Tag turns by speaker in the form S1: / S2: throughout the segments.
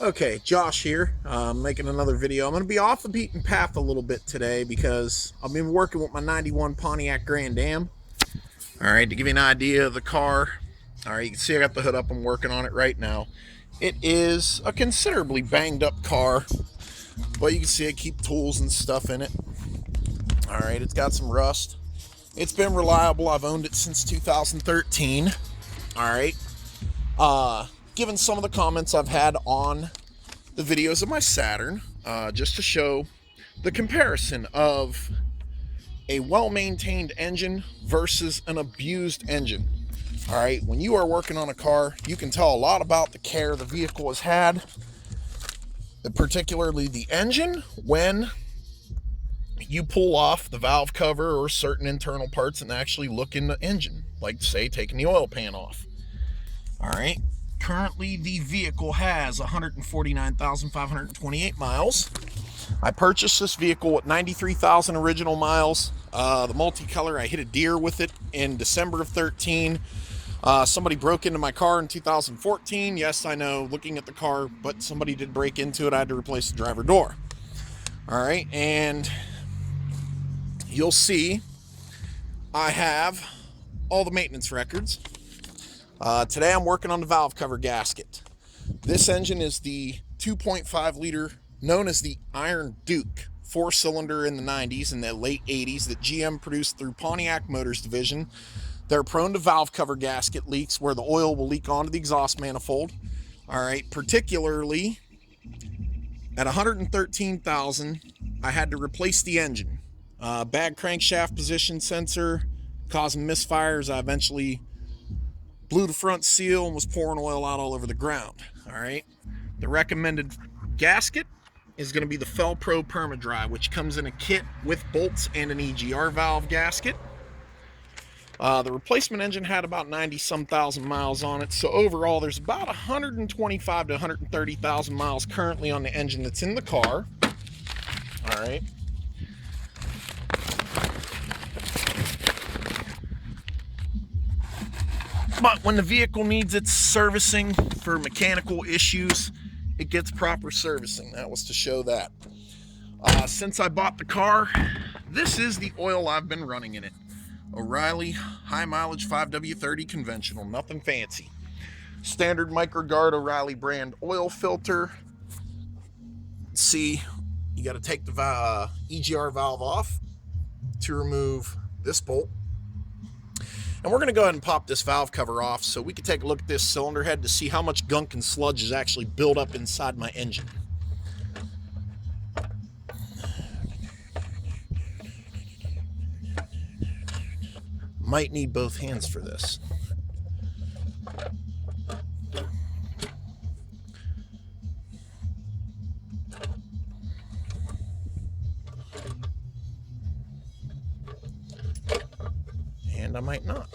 S1: Okay, Josh here, making another video. I'm going to be off the beaten path a little bit today because I've been working with my 91 Pontiac Grand Am. All right, to give you an idea of the car, all right, you can see I got the hood up. I'm working on it right now. It is a considerably banged up car, but you can see I keep tools and stuff in it. All right, it's got some rust. It's been reliable. I've owned it since 2013. All right. Given some of the comments I've had on the videos of my Saturn, just to show the comparison of a well-maintained engine versus an abused engine. All right, when you are working on a car, you can tell a lot about the care the vehicle has had, particularly the engine, when you pull off the valve cover or certain internal parts and actually look in the engine, like say taking the oil pan off. All right, currently the vehicle has 149,528 miles. I purchased this vehicle with 93,000 original miles. The multicolor, I hit a deer with it in December of 13. Somebody broke into my car in 2014. Yes, I know, looking at the car, but somebody did break into it. I had to replace the driver door. All right, and you'll see I have all the maintenance records. Today I'm working on the valve cover gasket. This engine is the 2.5 liter, known as the Iron Duke, 4-cylinder in the 90s and the late 80s that GM produced through Pontiac Motors Division. They're prone to valve cover gasket leaks where the oil will leak onto the exhaust manifold. All right, particularly at 113,000, I had to replace the engine. Bad crankshaft position sensor causing misfires. I eventually blew the front seal and was pouring oil out all over the ground. All right. The recommended gasket is going to be the Fel-Pro Perma-Dry, which comes in a kit with bolts and an EGR valve gasket. The replacement engine had about 90-some thousand miles on it, so overall there's about 125 to 130,000 miles currently on the engine that's in the car. All right. But when the vehicle needs its servicing for mechanical issues, it gets proper servicing. That was to show that. Since I bought the car, this is the oil I've been running in it. O'Reilly high mileage 5W30 conventional, nothing fancy. Standard MicroGuard O'Reilly brand oil filter. See, you got to take the EGR valve off to remove this bolt. And we're going to go ahead and pop this valve cover off so we can take a look at this cylinder head to see how much gunk and sludge is actually built up inside my engine. Might need both hands for this. And I might not.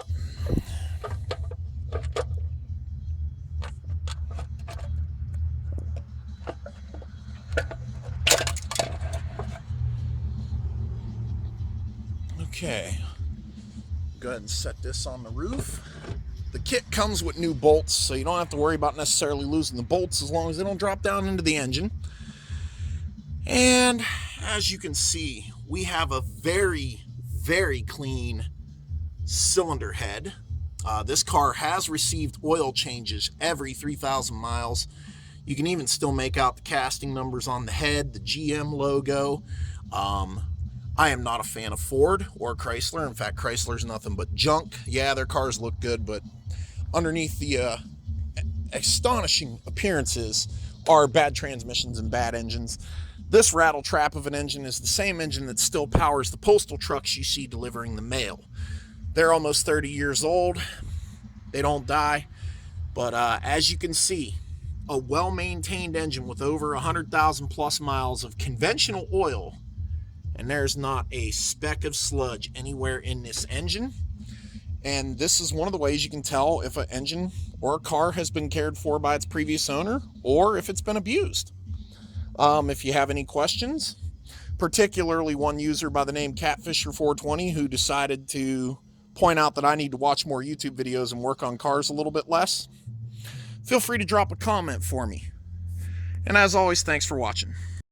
S1: Okay, go ahead and set this on the roof. The kit comes with new bolts, so you don't have to worry about necessarily losing the bolts as long as they don't drop down into the engine. And as you can see, we have a very, very clean cylinder head. This car has received oil changes every 3,000 miles. You can even still make out the casting numbers on the head, the GM logo. I am not a fan of Ford or Chrysler. In fact, Chrysler's nothing but junk. Yeah, their cars look good, but underneath the astonishing appearances are bad transmissions and bad engines. This rattle trap of an engine is the same engine that still powers the postal trucks you see delivering the mail. They're almost 30 years old. They don't die. But as you can see, a well-maintained engine with over 100,000 plus miles of conventional oil, and there's not a speck of sludge anywhere in this engine. And this is one of the ways you can tell if an engine or a car has been cared for by its previous owner or if it's been abused. If you have any questions, particularly one user by the name Catfisher420 who decided to point out that I need to watch more YouTube videos and work on cars a little bit less, feel free to drop a comment for me. And as always, thanks for watching.